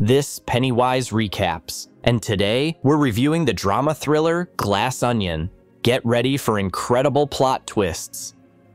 This Pennywise Recaps, and today we're reviewing the drama thriller Glass Onion. Get ready for incredible plot twists.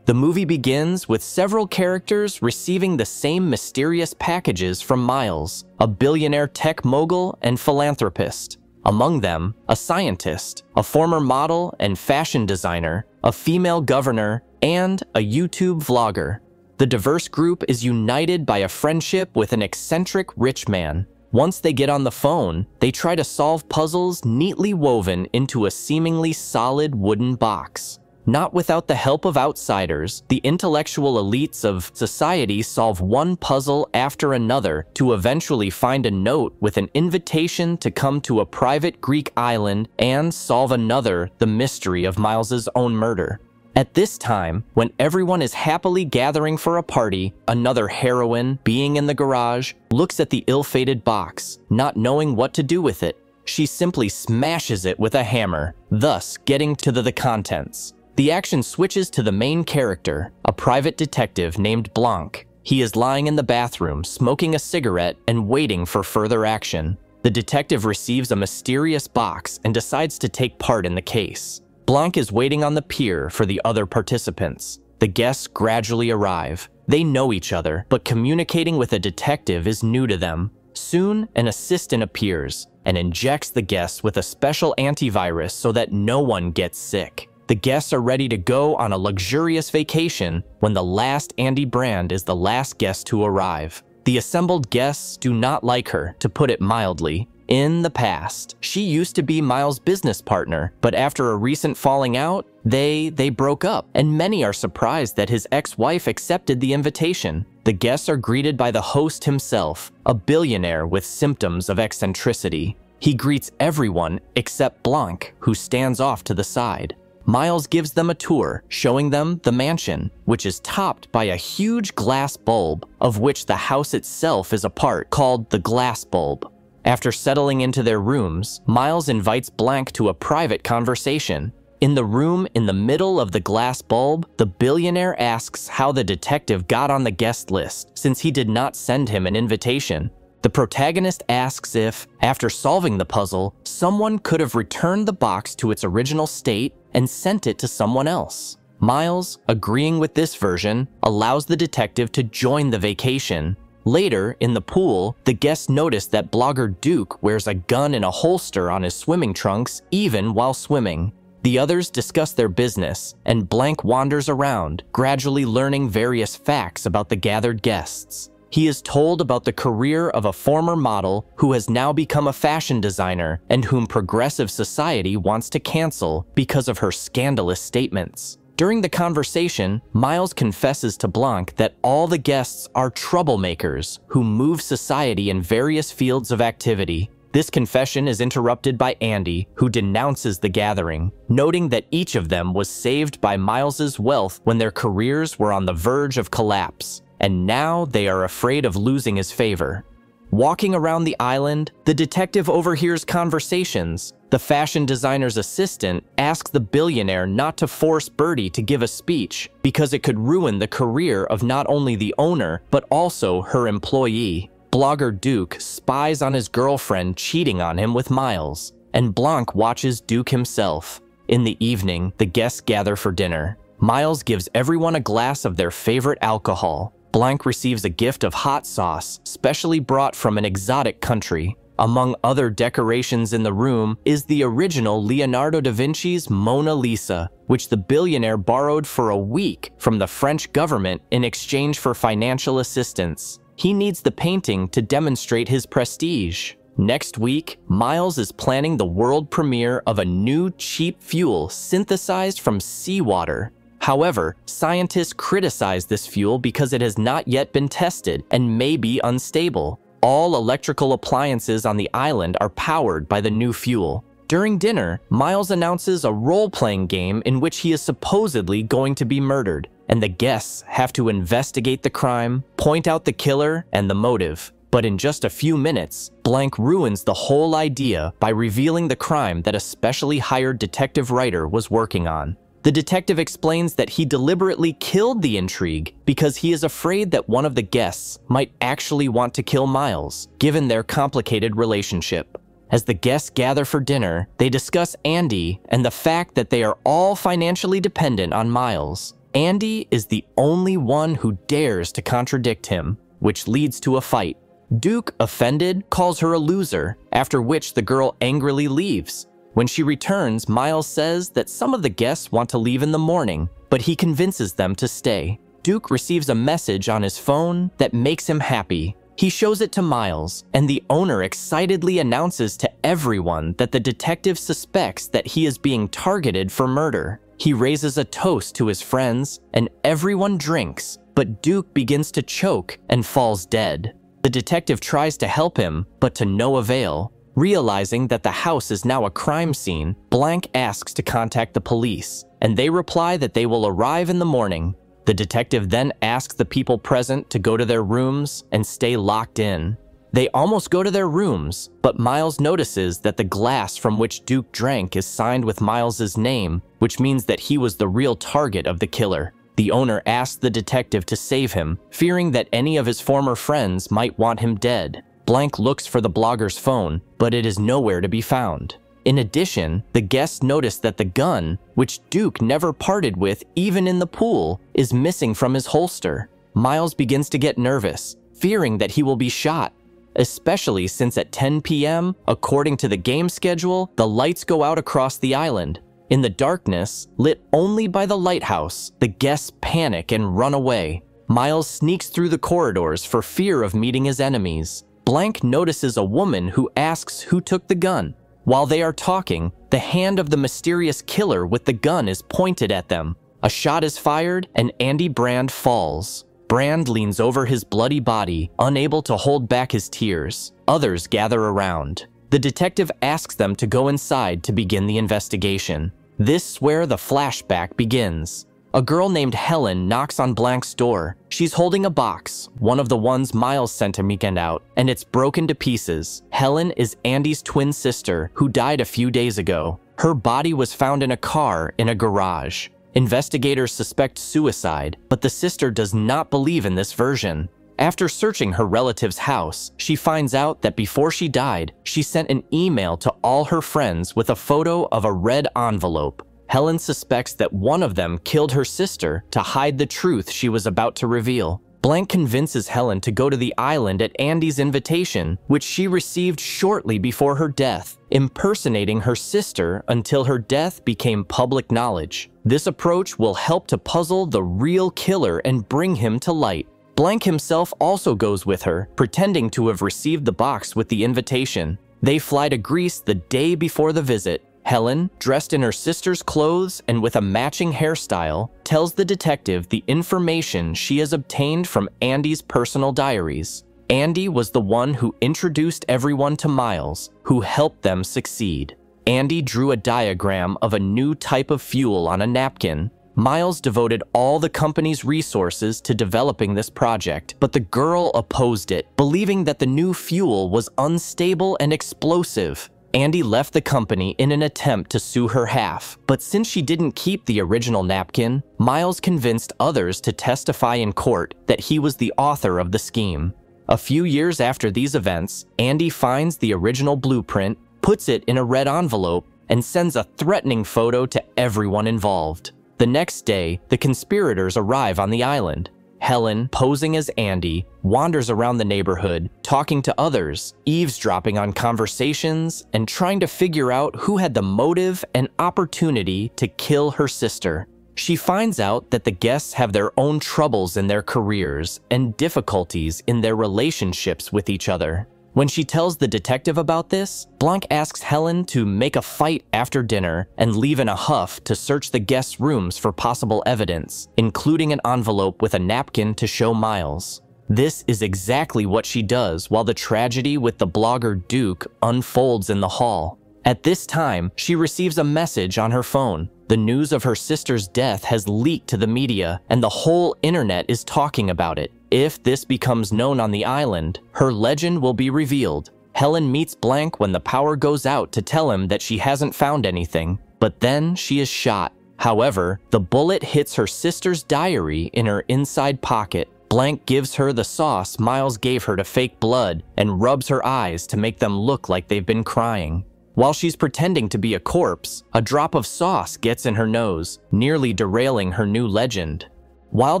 The movie begins with several characters receiving the same mysterious packages from Miles, a billionaire tech mogul and philanthropist. Among them, a scientist, a former model and fashion designer, a female governor, and a YouTube vlogger. The diverse group is united by a friendship with an eccentric rich man. Once they get on the phone, they try to solve puzzles neatly woven into a seemingly solid wooden box. Not without the help of outsiders, the intellectual elites of society solve one puzzle after another to eventually find a note with an invitation to come to a private Greek island and solve another, the mystery of Miles's own murder. At this time, when everyone is happily gathering for a party, another heroine, being in the garage, looks at the ill-fated box, not knowing what to do with it. She simply smashes it with a hammer, thus getting to the contents. The action switches to the main character, a private detective named Blanc. He is lying in the bathroom, smoking a cigarette and waiting for further action. The detective receives a mysterious box and decides to take part in the case. Blanc is waiting on the pier for the other participants. The guests gradually arrive. They know each other, but communicating with a detective is new to them. Soon, an assistant appears and injects the guests with a special antivirus so that no one gets sick. The guests are ready to go on a luxurious vacation when the last Andy Brand is the last guest to arrive. The assembled guests do not like her, to put it mildly. In the past, she used to be Miles' business partner, but after a recent falling out, they broke up, and many are surprised that his ex-wife accepted the invitation. The guests are greeted by the host himself, a billionaire with symptoms of eccentricity. He greets everyone except Blanc, who stands off to the side. Miles gives them a tour, showing them the mansion, which is topped by a huge glass bulb, of which the house itself is a part, called the glass bulb. After settling into their rooms, Miles invites Blanc to a private conversation. In the room in the middle of the glass bulb, the billionaire asks how the detective got on the guest list, since he did not send him an invitation. The protagonist asks if, after solving the puzzle, someone could have returned the box to its original state and sent it to someone else. Miles, agreeing with this version, allows the detective to join the vacation. Later, in the pool, the guests notice that blogger Duke wears a gun in a holster on his swimming trunks even while swimming. The others discuss their business, and Blanc wanders around, gradually learning various facts about the gathered guests. He is told about the career of a former model who has now become a fashion designer and whom progressive society wants to cancel because of her scandalous statements. During the conversation, Miles confesses to Blanc that all the guests are troublemakers who move society in various fields of activity. This confession is interrupted by Andy, who denounces the gathering, noting that each of them was saved by Miles's wealth when their careers were on the verge of collapse, and now they are afraid of losing his favor. Walking around the island, the detective overhears conversations. The fashion designer's assistant asks the billionaire not to force Birdie to give a speech because it could ruin the career of not only the owner, but also her employee. Blogger Duke spies on his girlfriend cheating on him with Miles, and Blanc watches Duke himself. In the evening, the guests gather for dinner. Miles gives everyone a glass of their favorite alcohol. Blanc receives a gift of hot sauce, specially brought from an exotic country. Among other decorations in the room is the original Leonardo da Vinci's Mona Lisa, which the billionaire borrowed for a week from the French government in exchange for financial assistance. He needs the painting to demonstrate his prestige. Next week, Miles is planning the world premiere of a new cheap fuel synthesized from seawater. However, scientists criticize this fuel because it has not yet been tested and may be unstable. All electrical appliances on the island are powered by the new fuel. During dinner, Miles announces a role-playing game in which he is supposedly going to be murdered, and the guests have to investigate the crime, point out the killer and the motive. But in just a few minutes, Blanc ruins the whole idea by revealing the crime that a specially hired detective writer was working on. The detective explains that he deliberately killed the intrigue because he is afraid that one of the guests might actually want to kill Miles, given their complicated relationship. As the guests gather for dinner, they discuss Andy and the fact that they are all financially dependent on Miles. Andy is the only one who dares to contradict him, which leads to a fight. Duke, offended, calls her a loser, after which the girl angrily leaves. When she returns, Miles says that some of the guests want to leave in the morning, but he convinces them to stay. Duke receives a message on his phone that makes him happy. He shows it to Miles, and the owner excitedly announces to everyone that the detective suspects that he is being targeted for murder. He raises a toast to his friends, and everyone drinks, but Duke begins to choke and falls dead. The detective tries to help him, but to no avail. Realizing that the house is now a crime scene, Blank asks to contact the police, and they reply that they will arrive in the morning. The detective then asks the people present to go to their rooms and stay locked in. They almost go to their rooms, but Miles notices that the glass from which Duke drank is signed with Miles's name, which means that he was the real target of the killer. The owner asks the detective to save him, fearing that any of his former friends might want him dead. Blank looks for the blogger's phone, but it is nowhere to be found. In addition, the guests notice that the gun, which Duke never parted with even in the pool, is missing from his holster. Miles begins to get nervous, fearing that he will be shot, especially since at 10 p.m., according to the game schedule, the lights go out across the island. In the darkness, lit only by the lighthouse, the guests panic and run away. Miles sneaks through the corridors for fear of meeting his enemies. Blank notices a woman who asks who took the gun. While they are talking, the hand of the mysterious killer with the gun is pointed at them. A shot is fired and Andy Brand falls. Brand leans over his bloody body, unable to hold back his tears. Others gather around. The detective asks them to go inside to begin the investigation. This is where the flashback begins. A girl named Helen knocks on Blank's door. She's holding a box, one of the ones Miles sent a weekend out, and it's broken to pieces. Helen is Andy's twin sister, who died a few days ago. Her body was found in a car in a garage. Investigators suspect suicide, but the sister does not believe in this version. After searching her relative's house, she finds out that before she died, she sent an email to all her friends with a photo of a red envelope. Helen suspects that one of them killed her sister to hide the truth she was about to reveal. Blank convinces Helen to go to the island at Andy's invitation, which she received shortly before her death, impersonating her sister until her death became public knowledge. This approach will help to puzzle the real killer and bring him to light. Blank himself also goes with her, pretending to have received the box with the invitation. They fly to Greece the day before the visit. Helen, dressed in her sister's clothes and with a matching hairstyle, tells the detective the information she has obtained from Andy's personal diaries. Andy was the one who introduced everyone to Miles, who helped them succeed. Andy drew a diagram of a new type of fuel on a napkin. Miles devoted all the company's resources to developing this project, but the girl opposed it, believing that the new fuel was unstable and explosive. Andy left the company in an attempt to sue her half, but since she didn't keep the original napkin, Miles convinced others to testify in court that he was the author of the scheme. A few years after these events, Andy finds the original blueprint, puts it in a red envelope, and sends a threatening photo to everyone involved. The next day, the conspirators arrive on the island. Helen, posing as Andy, wanders around the neighborhood, talking to others, eavesdropping on conversations, and trying to figure out who had the motive and opportunity to kill her sister. She finds out that the guests have their own troubles in their careers and difficulties in their relationships with each other. When she tells the detective about this, Blank asks Helen to make a fight after dinner and leave in a huff to search the guests' rooms for possible evidence, including an envelope with a napkin to show Miles. This is exactly what she does while the tragedy with the blogger Duke unfolds in the hall. At this time, she receives a message on her phone. The news of her sister's death has leaked to the media, and the whole internet is talking about it. If this becomes known on the island, her legend will be revealed. Helen meets Blank when the power goes out to tell him that she hasn't found anything, but then she is shot. However, the bullet hits her sister's diary in her inside pocket. Blank gives her the sauce Miles gave her to fake blood and rubs her eyes to make them look like they've been crying. While she's pretending to be a corpse, a drop of sauce gets in her nose, nearly derailing her new legend. While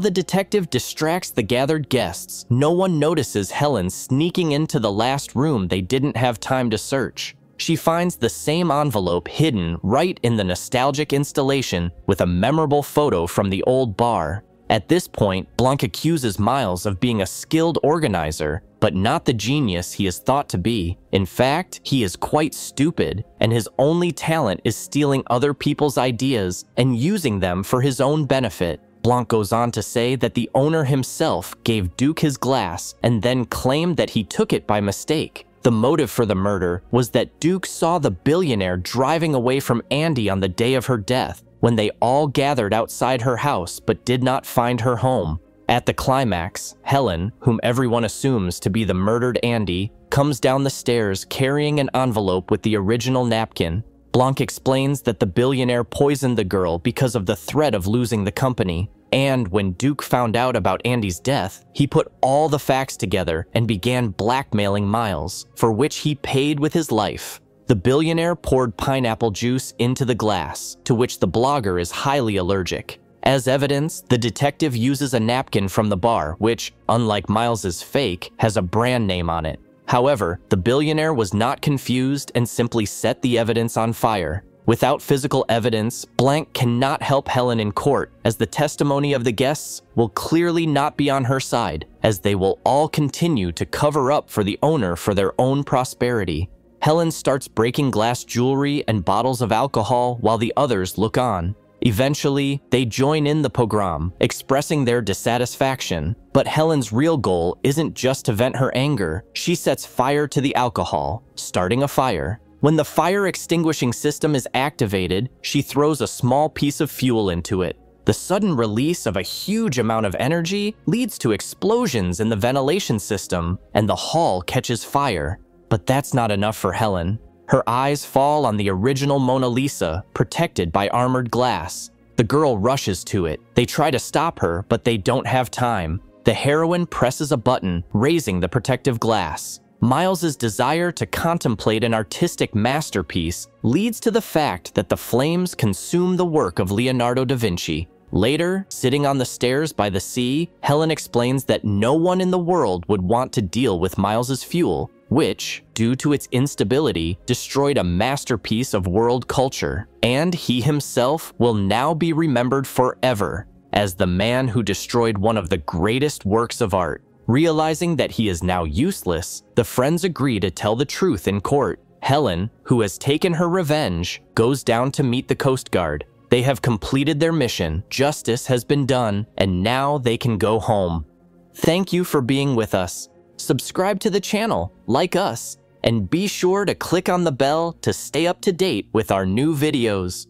the detective distracts the gathered guests, no one notices Helen sneaking into the last room they didn't have time to search. She finds the same envelope hidden right in the nostalgic installation with a memorable photo from the old bar. At this point, Blanc accuses Miles of being a skilled organizer, but not the genius he is thought to be. In fact, he is quite stupid, and his only talent is stealing other people's ideas and using them for his own benefit. Blanc goes on to say that the owner himself gave Duke his glass and then claimed that he took it by mistake. The motive for the murder was that Duke saw the billionaire driving away from Andy on the day of her death, when they all gathered outside her house but did not find her home. At the climax, Helen, whom everyone assumes to be the murdered Andy, comes down the stairs carrying an envelope with the original napkin. Blanc explains that the billionaire poisoned the girl because of the threat of losing the company. And when Duke found out about Andy's death, he put all the facts together and began blackmailing Miles, for which he paid with his life. The billionaire poured pineapple juice into the glass, to which the blogger is highly allergic. As evidence, the detective uses a napkin from the bar, which, unlike Miles's fake, has a brand name on it. However, the billionaire was not confused and simply set the evidence on fire. Without physical evidence, Blanc cannot help Helen in court, as the testimony of the guests will clearly not be on her side, as they will all continue to cover up for the owner for their own prosperity. Helen starts breaking glass jewelry and bottles of alcohol while the others look on. Eventually, they join in the pogrom, expressing their dissatisfaction. But Helen's real goal isn't just to vent her anger. She sets fire to the alcohol, starting a fire. When the fire extinguishing system is activated, she throws a small piece of fuel into it. The sudden release of a huge amount of energy leads to explosions in the ventilation system, and the hall catches fire. But that's not enough for Helen. Her eyes fall on the original Mona Lisa, protected by armored glass. The girl rushes to it. They try to stop her, but they don't have time. The heroine presses a button, raising the protective glass. Miles's desire to contemplate an artistic masterpiece leads to the fact that the flames consume the work of Leonardo da Vinci. Later, sitting on the stairs by the sea, Helen explains that no one in the world would want to deal with Miles's fuel, which, due to its instability, destroyed a masterpiece of world culture. And he himself will now be remembered forever as the man who destroyed one of the greatest works of art. Realizing that he is now useless, the friends agree to tell the truth in court. Helen, who has taken her revenge, goes down to meet the Coast Guard. They have completed their mission, justice has been done, and now they can go home. Thank you for being with us. Subscribe to the channel, like us, and be sure to click on the bell to stay up to date with our new videos.